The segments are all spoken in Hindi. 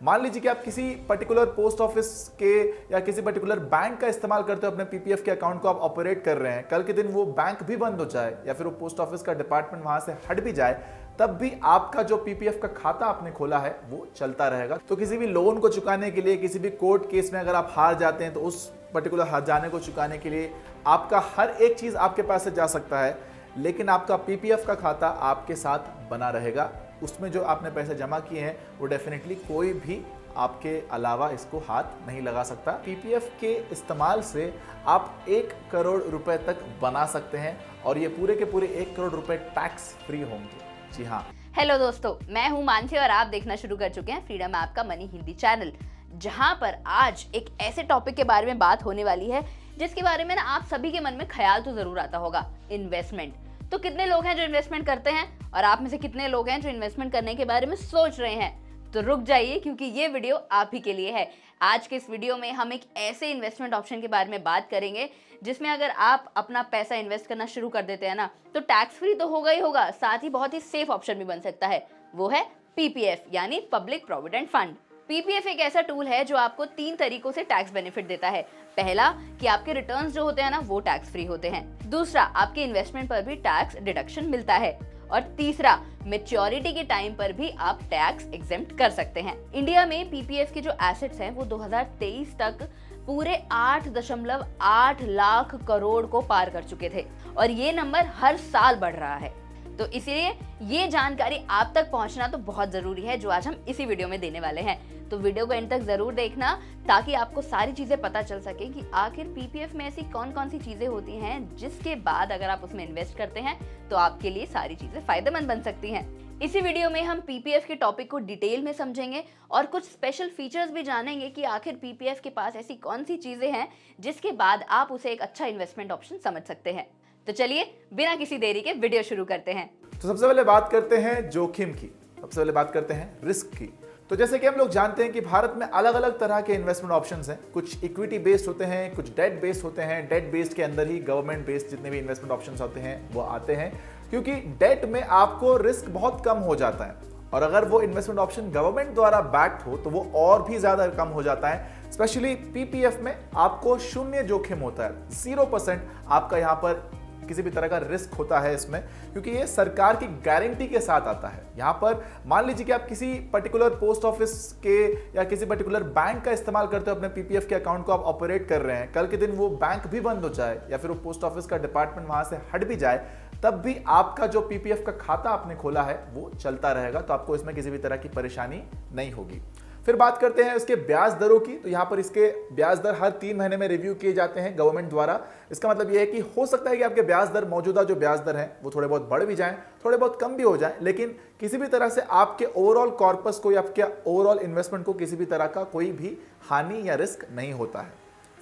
मान लीजिए कि आप किसी पर्टिकुलर पोस्ट ऑफिस के या किसी पर्टिकुलर बैंक का इस्तेमाल करते हो अपने पीपीएफ के अकाउंट को आप ऑपरेट कर रहे हैं, कल के दिन वो बैंक भी बंद हो जाए या फिर वो पोस्ट ऑफिस का डिपार्टमेंट वहां से हट भी जाए, तब भी आपका जो पीपीएफ का खाता आपने खोला है वो चलता रहेगा। तो किसी भी लोन को चुकाने के लिए, किसी भी कोर्ट केस में अगर आप हार जाते हैं तो उस पर्टिकुलर हार जाने को चुकाने के लिए आपका हर एक चीज आपके पास से जा सकता है, लेकिन आपका पीपीएफ का खाता आपके साथ बना रहेगा। उसमें जो आपने पैसे जमा किए हैं वो डेफिनेटली कोई भी आपके अलावा इसको हाथ नहीं लगा सकता। पीपीएफ के इस्तेमाल से आप 1 करोड़ रुपए तक बना सकते हैं और ये पूरे के पूरे 1 करोड़ रुपए टैक्स फ्री होंगे। जी हाँ। हेलो दोस्तों, मैं हूं मानसी और आप देखना शुरू कर चुके हैं फ्रीडम ऐप का मनी हिंदी चैनल, जहां पर आज एक ऐसे टॉपिक के बारे में बात होने वाली है जिसके बारे में ना आप सभी के मन में ख्याल तो जरूर आता होगा, इन्वेस्टमेंट। तो कितने लोग हैं जो इन्वेस्टमेंट करते हैं और आप में से कितने लोग हैं जो इन्वेस्टमेंट करने के बारे में सोच रहे हैं? तो रुक जाइए, क्योंकि ये वीडियो आप ही के लिए है। आज के इस वीडियो में हम एक ऐसे इन्वेस्टमेंट ऑप्शन के बारे में बात करेंगे जिसमें अगर आप अपना पैसा इन्वेस्ट करना शुरू कर देते हैं ना, तो टैक्स फ्री तो होगा ही होगा, साथ ही बहुत ही सेफ ऑप्शन भी बन सकता है। वो है पीपीएफ यानी पब्लिक प्रोविडेंट फंड। पीपीएफ एक ऐसा टूल है जो आपको 3 तरीकों से टैक्स बेनिफिट देता है। पहला कि आपके रिटर्न्स जो होते हैं ना वो टैक्स फ्री होते हैं। दूसरा, आपके इन्वेस्टमेंट पर भी टैक्स डिडक्शन मिलता है। और तीसरा, मैच्योरिटी के टाइम पर भी आप टैक्स एग्जेम्प्ट कर सकते हैं। इंडिया में पीपीएफ के जो एसेट्स हैं वो 2023 तक पूरे 8.8 लाख करोड़ को पार कर चुके थे और ये नंबर हर साल बढ़ रहा है। तो इसलिए ये जानकारी आप तक पहुंचना तो बहुत जरूरी है, जो आज हम इसी वीडियो में देने वाले हैं। तो वीडियो को एंड तक जरूर देखना ताकि आपको सारी चीजें पता चल सके कि आखिर पीपीएफ में ऐसी कौन कौन सी चीजें होती हैं जिसके बाद अगर आप उसमें इन्वेस्ट करते हैं तो आपके लिए सारी चीजें फायदेमंद बन सकती हैं। इसी वीडियो में हम पीपीएफ के टॉपिक को डिटेल में समझेंगे और कुछ स्पेशल फीचर्स भी जानेंगे कि आखिर पीपीएफ के पास ऐसी कौन सी चीजें हैं जिसके बाद आप उसे एक अच्छा इन्वेस्टमेंट ऑप्शन समझ सकते हैं। तो चलिए बिना किसी देरी के वीडियो शुरू करते हैं। तो सबसे पहले बात करते हैं जोखिम की, सबसे पहले बात करते हैं रिस्क की। तो जैसे कि हम लोग जानते हैं कि भारत में अलग अलग तरह के इन्वेस्टमेंट ऑप्शंस हैं। कुछ इक्विटी बेस्ड होते हैं, कुछ डेट बेस्ड होते हैं। डेट बेस्ड के अंदर ही गवर्नमेंट बेस्ड जितने भी इन्वेस्टमेंट ऑप्शंस होते हैं वो आते हैं, क्योंकि डेट में आपको रिस्क बहुत कम हो जाता है और अगर वो इन्वेस्टमेंट ऑप्शन गवर्नमेंट द्वारा बैक्ड हो तो वो और भी ज्यादा कम हो जाता है। स्पेशली पीपीएफ में आपको शून्य जोखिम होता है, 0% आपका यहाँ पर किसी भी तरह का रिस्क होता है इसमें, क्योंकि ये सरकार की गारंटी के साथ आता है। यहाँ पर मान लीजिए कि आप किसी पर्टिकुलर पोस्ट ऑफिस के या किसी पर्टिकुलर बैंक का इस्तेमाल करते हो अपने पीपीएफ के अकाउंट को आप ऑपरेट कर रहे हैं, कल के दिन वो बैंक भी बंद हो जाए या फिर वो पोस्ट ऑफिस का डिपार्टमेंट वहां से हट भी जाए, तब भी आपका जो पीपीएफ का खाता आपने खोला है वो चलता रहेगा। तो आपको इसमें किसी भी तरह की परेशानी नहीं होगी। फिर बात करते हैं इसके ब्याज दरों की। तो यहाँ पर इसके ब्याज दर हर 3 महीने में रिव्यू किए जाते हैं गवर्नमेंट द्वारा। इसका मतलब यह है कि हो सकता है कि आपके ब्याज दर, मौजूदा जो ब्याज दर हैं वो थोड़े बहुत बढ़ भी जाएं, थोड़े बहुत कम भी हो जाएं, लेकिन किसी भी तरह से आपके ओवरऑल कॉर्पस को या आपके ओवरऑल इन्वेस्टमेंट को किसी भी तरह का कोई भी हानि या रिस्क नहीं होता है।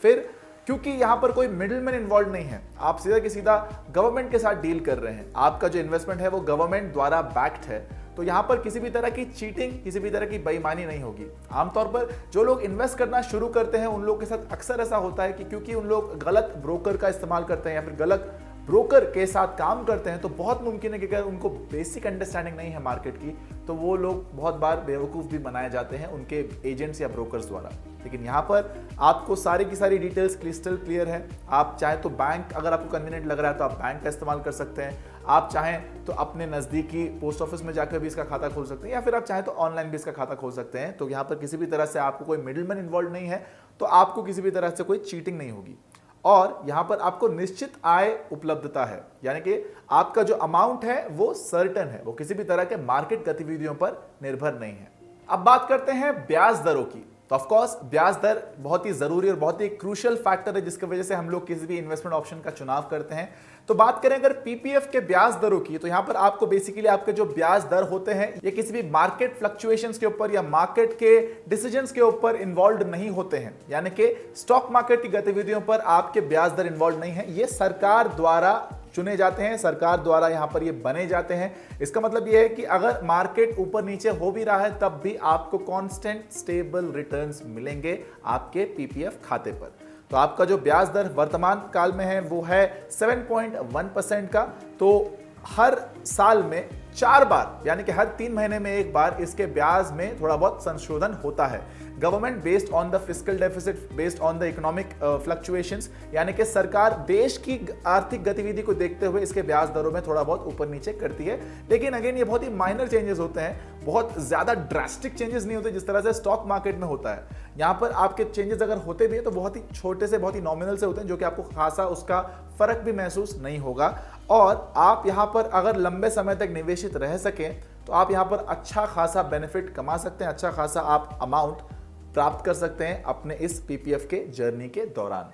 फिर क्योंकि यहां पर कोई मिडिलमैन इन्वॉल्व नहीं है, आप सीधा के सीधा गवर्नमेंट के साथ डील कर रहे हैं, आपका जो इन्वेस्टमेंट है वो गवर्नमेंट द्वारा बैक्ड है, तो यहां पर किसी भी तरह की चीटिंग, किसी भी तरह की बेईमानी नहीं होगी। आमतौर पर जो लोग इन्वेस्ट करना शुरू करते हैं उन लोग के साथ अक्सर ऐसा होता है कि क्योंकि उन लोग गलत ब्रोकर का इस्तेमाल करते हैं या फिर गलत ब्रोकर के साथ काम करते हैं, तो बहुत मुमकिन है कि अगर उनको बेसिक अंडरस्टैंडिंग नहीं है मार्केट की तो वो लोग बहुत बार बेवकूफ़ भी बनाए जाते हैं उनके एजेंट्स या ब्रोकर्स द्वारा। लेकिन यहाँ पर आपको सारी की सारी डिटेल्स क्रिस्टल क्लियर है। आप चाहे तो बैंक, अगर आपको कन्वीनियंट लग रहा है तो आप बैंक का इस्तेमाल कर सकते हैं, आप चाहें तो अपने नज़दीकी पोस्ट ऑफिस में जाकर भी इसका खाता खोल सकते हैं, या फिर आप चाहें तो ऑनलाइन भी इसका खाता खोल सकते हैं। तो यहाँ पर किसी भी तरह से आपको कोई मिडिलमैन इन्वॉल्व नहीं है, तो आपको किसी भी तरह से कोई चीटिंग नहीं होगी। और यहां पर आपको निश्चित आय उपलब्धता है, यानी कि आपका जो अमाउंट है वो सर्टेन है, वो किसी भी तरह के मार्केट गतिविधियों पर निर्भर नहीं है। अब बात करते हैं ब्याज दरों की। तो ऑफ कोर्स ब्याज दर बहुत ही जरूरी और बहुत ही क्रूशियल फैक्टर है जिसकी वजह से हम लोग किसी भी इन्वेस्टमेंट ऑप्शन का चुनाव करते हैं। तो बात करें अगर पीपीएफ के ब्याज दरों की, तो यहां पर आपको बेसिकली आपके जो ब्याज दर होते हैं ये किसी भी मार्केट फ्लक्चुएशंस के ऊपर या मार्केट के डिसीजंस के ऊपर इन्वॉल्व नहीं होते हैं, यानी कि स्टॉक मार्केट की गतिविधियों पर आपके ब्याज दर इन्वॉल्व नहीं है। ये सरकार द्वारा चुने जाते हैं, सरकार द्वारा यहां पर ये बने जाते हैं। इसका मतलब ये है कि अगर मार्केट ऊपर नीचे हो भी रहा है तब भी आपको कांस्टेंट स्टेबल रिटर्न्स मिलेंगे आपके पीपीएफ खाते पर। तो आपका जो ब्याज दर वर्तमान काल में है वो है 7.1% का। तो हर साल में 4 बार यानी कि हर 3 महीने में एक बार इसके ब्याज में थोड़ा बहुत संशोधन होता है। Government based on the fiscal deficit based on the economic fluctuations, यानी कि सरकार देश की आर्थिक गतिविधि को देखते हुए इसके ब्याज दरों में थोड़ा बहुत ऊपर नीचे करती है। लेकिन अगेन ये बहुत ही माइनर चेंजेस होते हैं, बहुत ज्यादा ड्रास्टिक चेंजेस नहीं होते जिस तरह से स्टॉक मार्केट में होता है। यहाँ पर आपके चेंजेस अगर होते भी है तो बहुत ही छोटे से, बहुत ही नॉमिनल से होते हैं, जो कि आपको खासा उसका फर्क भी महसूस नहीं होगा। और आप यहाँ पर अगर लंबे समय तक निवेशित रह सकें तो आप यहाँ पर अच्छा खासा बेनिफिट कमा सकते हैं, अच्छा खासा आप अमाउंट प्राप्त कर सकते हैं अपने इस पीपीएफ के जर्नी के दौरान।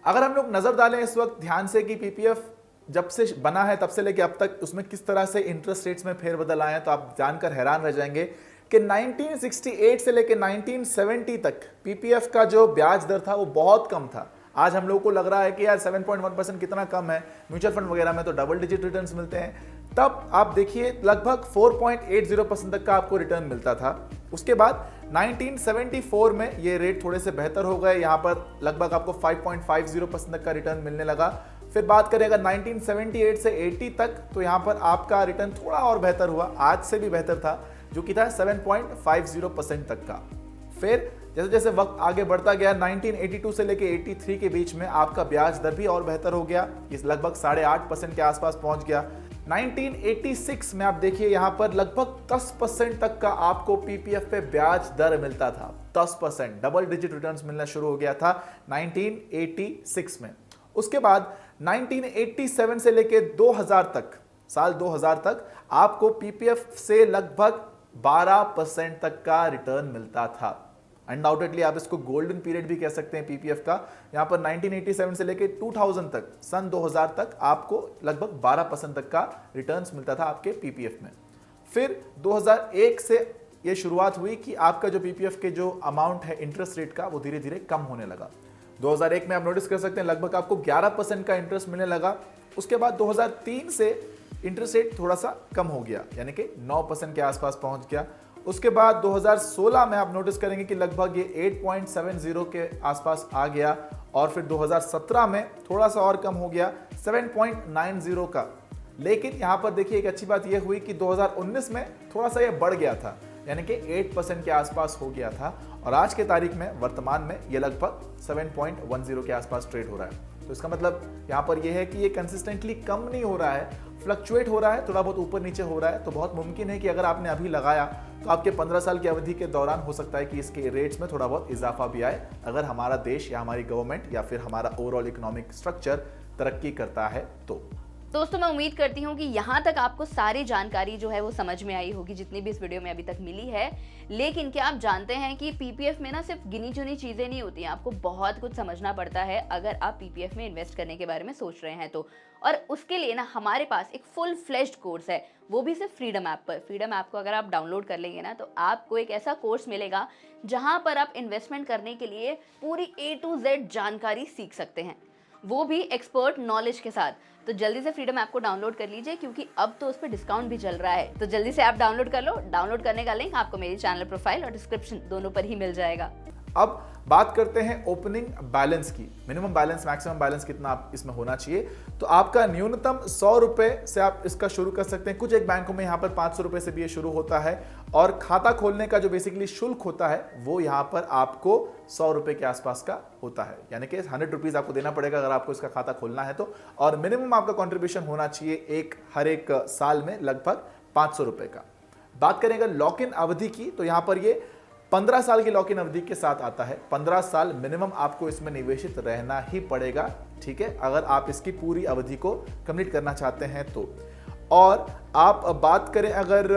अगर हम लोग नजर डालें इस वक्त ध्यान से कि पीपीएफ जब से बना है तब से लेकर अब तक उसमें किस तरह से इंटरेस्ट रेट्स में फेरबदल आए हैं, तो आप जानकर हैरान रह जाएंगे कि 1968 से लेकर 1970 तक पीपीएफ का जो ब्याज दर था वो बहुत कम था। आज हम लोगों को लग रहा है कि यार 7.1% कितना कम है, म्यूचुअल फंड वगैरह में तो डबल डिजिट रिटर्न्स मिलते हैं। तब आप देखिए लगभग 4.80% तक का आपको रिटर्न मिलता था। उसके बाद 1974 में ये रेट थोड़े से बेहतर हो गए, यहाँ पर लगभग आपको 5.50% तक का रिटर्न मिलने लगा। फिर बात करें अगर 1978 से 80 तक, तो यहाँ पर आपका रिटर्न थोड़ा और बेहतर हुआ, आज से भी बेहतर था, जो कि था 7.50% तक का। फिर जैसे जैसे वक्त आगे बढ़ता गया 1982 से लेके 83 के बीच में आपका ब्याज दर भी और बेहतर हो गया, इस लगभग 8.5% के आसपास पहुंच गया। 1986 में आप देखिए यहाँ पर लगभग 10% तक का आपको पीपीएफ पे ब्याज दर मिलता था। 10%, डबल डिजिट रिटर्न्स मिलना शुरू हो गया था 1986 में। उसके बाद 1987 से लेके 2000 तक, साल 2000 तक आपको पीपीएफ से लगभग 12% तक का रिटर्न मिलता था। अनडाउटेडली आप इसको गोल्डन पीरियड भी कह सकते हैं पीपीएफ का। यहाँ पर 1987 से लेके 2000 तक, सन 2000 तक आपको लगभग 12% तक का रिटर्न्स मिलता था आपके पीपीएफ में। फिर 2001 से ये शुरुआत हुई कि आपका जो पीपीएफ के जो अमाउंट है इंटरेस्ट रेट का, वो धीरे धीरे कम होने लगा। 2001 में आप नोटिस कर सकते हैं लगभग आपको 11% का इंटरेस्ट मिलने लगा। उसके बाद 2003 से इंटरेस्ट रेट थोड़ा सा कम हो गया, यानी कि 9% के आसपास पहुंच गया। उसके बाद 2016 में आप नोटिस करेंगे कि लगभग ये 8.70 के आसपास आ गया, और फिर 2017 में थोड़ा सा और कम हो गया 7.90 का। लेकिन यहां पर देखिए एक अच्छी बात यह हुई कि 2019 में थोड़ा सा ये बढ़ गया था, यानी कि 8% के आसपास हो गया था, और आज के तारीख में वर्तमान में ये लगभग 7.10 के आसपास ट्रेड हो रहा है। तो इसका मतलब यहाँ पर यह है कि ये कंसिस्टेंटली कम नहीं हो रहा है, फ्लक्चुएट हो रहा है, थोड़ा बहुत ऊपर नीचे हो रहा है। तो बहुत मुमकिन है कि अगर आपने अभी लगाया तो आपके 15 साल की अवधि के दौरान हो सकता है कि इसके रेट्स में थोड़ा बहुत इजाफा भी आए, अगर हमारा देश या हमारी गवर्नमेंट या फिर हमारा ओवरऑल इकोनॉमिक स्ट्रक्चर तरक्की करता है तो। दोस्तों मैं उम्मीद करती हूँ कि यहाँ तक आपको सारी जानकारी जो है वो समझ में आई होगी, जितनी भी इस वीडियो में अभी तक मिली है। लेकिन क्या आप जानते हैं कि पीपीएफ में ना सिर्फ गिनी चुनी चीजें नहीं होती हैं, आपको बहुत कुछ समझना पड़ता है अगर आप पीपीएफ में इन्वेस्ट करने के बारे में सोच रहे हैं तो। और उसके लिए ना हमारे पास एक फुल फ्लेज्ड कोर्स है, वो भी सिर्फ फ्रीडम ऐप पर। फ्रीडम ऐप को अगर आप डाउनलोड कर लेंगे ना तो आपको एक ऐसा कोर्स मिलेगा जहाँ पर आप इन्वेस्टमेंट करने के लिए पूरी A to Z जानकारी सीख सकते हैं, वो भी एक्सपर्ट नॉलेज के साथ। तो जल्दी से फ्रीडम ऐप को डाउनलोड कर लीजिए, क्योंकि अब तो उस पर डिस्काउंट भी चल रहा है। तो जल्दी से ऐप डाउनलोड कर लो। डाउनलोड करने का लिंक आपको मेरी चैनल प्रोफाइल और डिस्क्रिप्शन दोनों पर ही मिल जाएगा। अब बात करते हैं ओपनिंग बैलेंस की। मिनिमम बैलेंस, मैक्सिमम बैलेंस कितना आप इसमें होना चाहिए। तो आपका न्यूनतम 100 रुपए से आप इसका शुरू कर सकते हैं। कुछ एक बैंकों में यहाँ पर 500 रुपए से भी ये शुरू होता है, और खाता खोलने का जो बेसिकली शुल्क होता है वो यहाँ पर आपको 100 रुपए के आसपास का होता है, यानी कि 100 रुपीज आपको देना पड़ेगा अगर आपको इसका खाता खोलना है तो। और मिनिमम आपका कॉन्ट्रीब्यूशन होना चाहिए हर एक साल में लगभग 500 रुपए का। बात करें अगर लॉक इन अवधि की, तो यहाँ पर ये 15 साल की लॉक इन अवधि के साथ आता है। 15 साल मिनिमम आपको इसमें निवेशित रहना ही पड़ेगा, ठीक है, अगर आप इसकी पूरी अवधि को कंप्लीट करना चाहते हैं तो। और आप बात करें अगर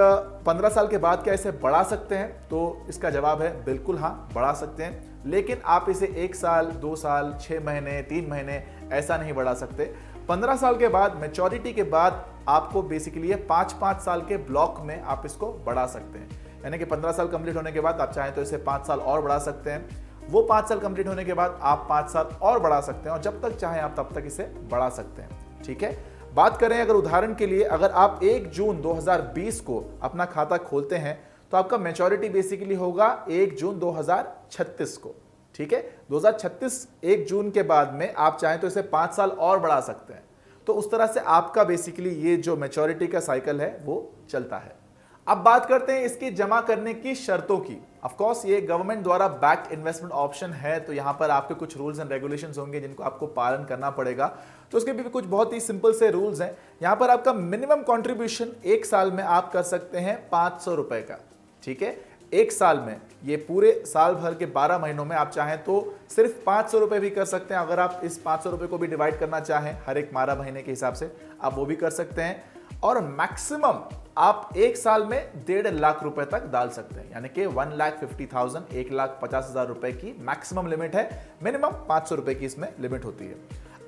15 साल के बाद क्या इसे बढ़ा सकते हैं, तो इसका जवाब है बिल्कुल हाँ, बढ़ा सकते हैं। लेकिन आप इसे 1 साल, 2 साल, 6 महीने, 3 महीने ऐसा नहीं बढ़ा सकते। 15 साल के बाद, मैच्योरिटी के बाद आपको बेसिकली 5-5 साल के ब्लॉक में आप इसको बढ़ा सकते हैं, यानी कि 15 साल कंप्लीट होने के बाद आप चाहें तो इसे 5 साल और बढ़ा सकते हैं। वो 5 साल कंप्लीट होने के बाद आप 5 साल और बढ़ा सकते हैं, और जब तक चाहें आप तब तक इसे बढ़ा सकते हैं, ठीक है। बात करें अगर उदाहरण के लिए, अगर आप 1 जून 2020 को अपना खाता खोलते हैं तो आपका मैच्योरिटी बेसिकली होगा 1 जून 2036 को, ठीक है। 2036 1 जून के बाद में आप चाहें तो इसे 5 साल और बढ़ा सकते हैं। तो उस तरह से आपका बेसिकली ये जो मैच्योरिटी का साइकिल है वो चलता है। अब बात करते हैं इसकी जमा करने की शर्तों की। ऑफ कोर्स ये गवर्नमेंट द्वारा बैक्ड इन्वेस्टमेंट ऑप्शन है, तो यहां पर आपके कुछ रूल्स एंड रेगुलेशंस होंगे जिनको आपको पालन करना पड़ेगा। तो उसके भी कुछ बहुत ही सिंपल से रूल्स हैं। यहां पर आपका मिनिमम कंट्रीब्यूशन एक साल में आप कर सकते हैं 500 रुपए का, ठीक है। एक साल में, ये पूरे साल भर के 12 महीनों में आप चाहें तो सिर्फ 500 रुपए भी कर सकते हैं। अगर आप इस 500 रुपए को भी डिवाइड करना चाहें हर एक 12 महीने के हिसाब से, आप वो भी कर सकते हैं। और मैक्सिमम आप एक साल में 1.5 लाख रुपए तक डाल सकते हैं, यानी कि 1,50,000 1,50,000 रुपए की मैक्सिमम लिमिट है। मिनिमम 500 रुपए की इसमें लिमिट होती है।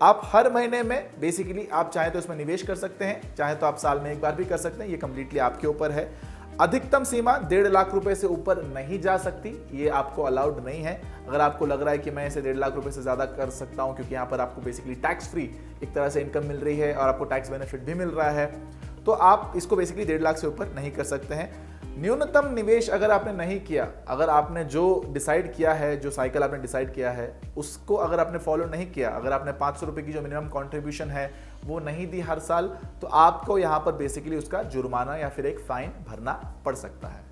आप हर महीने में बेसिकली आप चाहे तो इसमें निवेश कर सकते हैं, चाहे तो आप साल में एक बार भी कर सकते हैं, ये कंप्लीटली आपके ऊपर है। अधिकतम सीमा 1.5 लाख रुपए से ऊपर नहीं जा सकती, ये आपको अलाउड नहीं है। अगर आपको लग रहा है कि मैं इसे 1.5 लाख रुपए से ज्यादा कर सकता हूं क्योंकि यहां पर आपको बेसिकली टैक्स फ्री एक तरह से इनकम मिल रही है और आपको टैक्स बेनिफिट भी मिल रहा है, तो आप इसको बेसिकली 1.5 लाख से ऊपर नहीं कर सकते हैं। न्यूनतम निवेश अगर आपने नहीं किया, अगर आपने जो डिसाइड किया है, जो साइकिल आपने डिसाइड किया है उसको अगर आपने फॉलो नहीं किया, अगर आपने 500 रुपए की जो मिनिमम कंट्रीब्यूशन है वो नहीं दी हर साल, तो आपको यहां पर बेसिकली उसका जुर्माना या फिर एक फाइन भरना पड़ सकता है।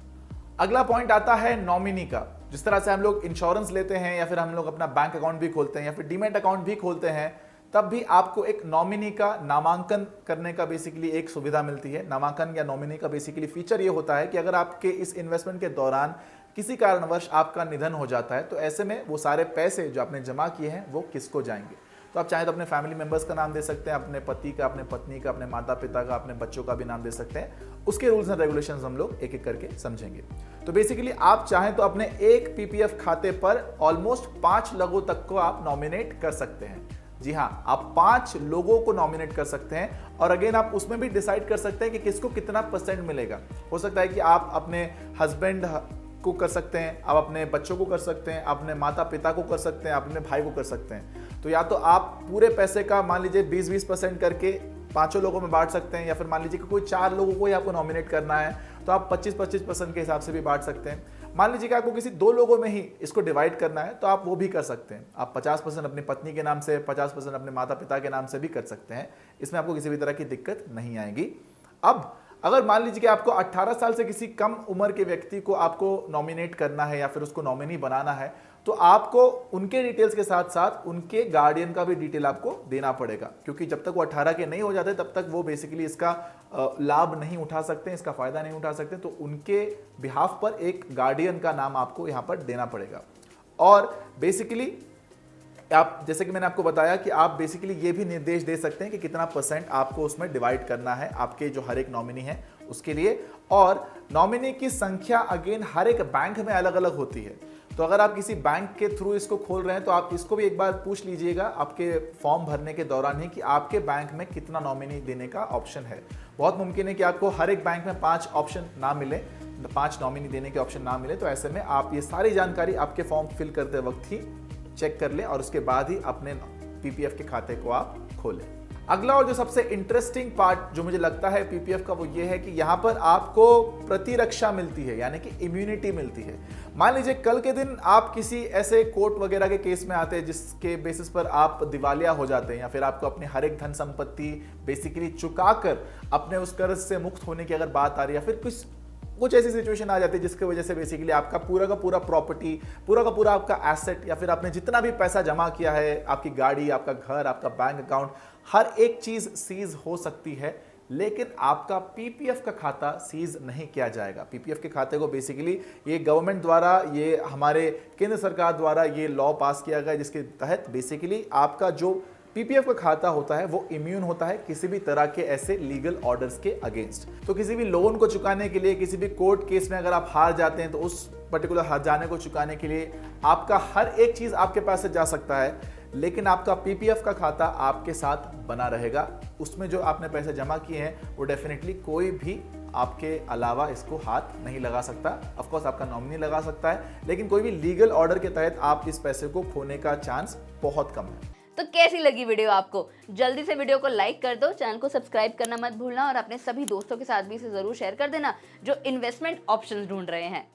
अगला पॉइंट आता है नॉमिनी का। जिस तरह से हम लोग इंश्योरेंस लेते हैं या फिर हम लोग अपना बैंक अकाउंट भी खोलते हैं या फिर डीमैट अकाउंट भी खोलते हैं, तब भी आपको एक नॉमिनी का नामांकन करने का बेसिकली एक सुविधा मिलती है। नामांकन या नॉमिनी का बेसिकली फीचर ये होता है कि अगर आपके इस इन्वेस्टमेंट के दौरान किसी कारणवश आपका निधन हो जाता है, तो ऐसे में वो सारे पैसे जो आपने जमा किए हैं वो किसको जाएंगे। तो आप चाहे तो अपने फैमिली मेंबर्स का नाम दे सकते हैं, अपने पति का, अपने पत्नी का, अपने माता पिता का, अपने बच्चों का भी नाम दे सकते हैं। उसके रूल्स एंड रेगुलेशंस हम लोग एक एक करके समझेंगे। तो बेसिकली आप चाहें तो अपने एक पीपीएफ खाते पर ऑलमोस्ट 5 लोगों तक को आप नॉमिनेट कर सकते हैं। जी हाँ, आप 5 लोगों को नॉमिनेट कर सकते हैं और अगेन आप उसमें भी डिसाइड कर सकते हैं कि किसको कितना परसेंट मिलेगा। हो सकता है कि आप अपने हस्बैंड को कर सकते हैं, आप अपने बच्चों को कर सकते हैं, अपने माता पिता को कर सकते हैं, अपने भाई को कर सकते हैं। तो या तो आप पूरे पैसे का मान लीजिए 20-20% करके 5 लोगों में बांट सकते हैं, या फिर मान लीजिए कि कोई 4 लोगों को ही आपको नॉमिनेट करना है तो आप 25-25% के हिसाब से भी बांट सकते हैं। मान लीजिए कि आपको किसी 2 लोगों में ही इसको डिवाइड करना है तो आप वो भी कर सकते हैं। आप 50% अपनी पत्नी के नाम से, 50% अपने माता पिता के नाम से भी कर सकते हैं। इसमें आपको किसी भी तरह की दिक्कत नहीं आएगी। अब अगर मान लीजिए कि आपको 18 साल से किसी कम उम्र के व्यक्ति को आपको नॉमिनेट करना है या फिर उसको नॉमिनी बनाना है, तो आपको उनके डिटेल्स के साथ साथ उनके गार्डियन का भी डिटेल आपको देना पड़ेगा, क्योंकि जब तक वो 18 के नहीं हो जाते तब तक वो बेसिकली इसका लाभ नहीं उठा सकते, इसका फायदा नहीं उठा सकते। तो उनके बिहाफ पर एक गार्डियन का नाम आपको यहां पर देना पड़ेगा। और बेसिकली आप, जैसे कि मैंने आपको बताया कि आप बेसिकली ये भी निर्देश दे सकते हैं कि कितना परसेंट आपको उसमें डिवाइड करना है आपके जो हर एक नॉमिनी है उसके लिए। और नॉमिनी की संख्या अगेन हर एक बैंक में अलग अलग होती है। तो अगर आप किसी बैंक के थ्रू इसको खोल रहे हैं तो आप इसको भी एक बार पूछ लीजिएगा आपके फॉर्म भरने के दौरान ही कि आपके बैंक में कितना नॉमिनी देने का ऑप्शन है। बहुत मुमकिन है कि आपको हर एक बैंक में 5 ऑप्शन ना मिले, 5 नॉमिनी देने के ऑप्शन ना मिले। तो ऐसे में आप ये सारी जानकारी आपके फॉर्म फिल करते वक्त ही चेक कर लें और उसके बाद ही अपने पीपीएफ के खाते को आप खोलें। अगला और जो सबसे इंटरेस्टिंग पार्ट जो मुझे लगता है पीपीएफ का, वो ये है कि यहां पर आपको प्रतिरक्षा मिलती है, यानी कि इम्यूनिटी मिलती है। मान लीजिए कल के दिन आप किसी ऐसे कोर्ट वगैरह के केस में आते हैं जिसके बेसिस पर आप दिवालिया हो जाते हैं, या फिर आपको अपनी हर एक धन संपत्ति बेसिकली चुकाकर अपने उस कर्ज से मुक्त होने की अगर बात आ रही है, या फिर कुछ ऐसी सिचुएशन आ जाती है जिसकी वजह से बेसिकली आपका पूरा का पूरा प्रॉपर्टी, पूरा का पूरा आपका एसेट, या फिर आपने जितना भी पैसा जमा किया है, आपकी गाड़ी, आपका घर, आपका बैंक अकाउंट, हर एक चीज सीज हो सकती है। लेकिन आपका पीपीएफ का खाता सीज नहीं किया जाएगा। पीपीएफ के खाते को बेसिकली ये गवर्नमेंट द्वारा, ये हमारे केंद्र सरकार द्वारा ये लॉ पास किया गया, जिसके तहत बेसिकली आपका जो पीपीएफ का खाता होता है वो इम्यून होता है किसी भी तरह के ऐसे लीगल ऑर्डर्स के अगेंस्ट। तो किसी भी लोन को चुकाने के लिए, किसी भी कोर्ट केस में अगर आप हार जाते हैं तो उस पर्टिकुलर हार जाने को चुकाने के लिए आपका हर एक चीज आपके पास से जा सकता है, लेकिन आपका पीपीएफ का खाता आपके साथ बना रहेगा। उसमें जो आपने पैसे जमा किए हैं वो डेफिनेटली कोई भी आपके अलावा इसको हाथ नहीं लगा सकता। ऑफ कोर्स आपका नॉमिनी लगा सकता है, लेकिन कोई भी लीगल ऑर्डर के तहत आप इस पैसे को खोने का चांस बहुत कम है। तो कैसी लगी वीडियो आपको? जल्दी से वीडियो को लाइक कर दो, चैनल को सब्सक्राइब करना मत भूलना और अपने सभी दोस्तों के साथ भी इसे जरूर शेयर कर देना जो इन्वेस्टमेंट ऑप्शंस ढूंढ रहे हैं।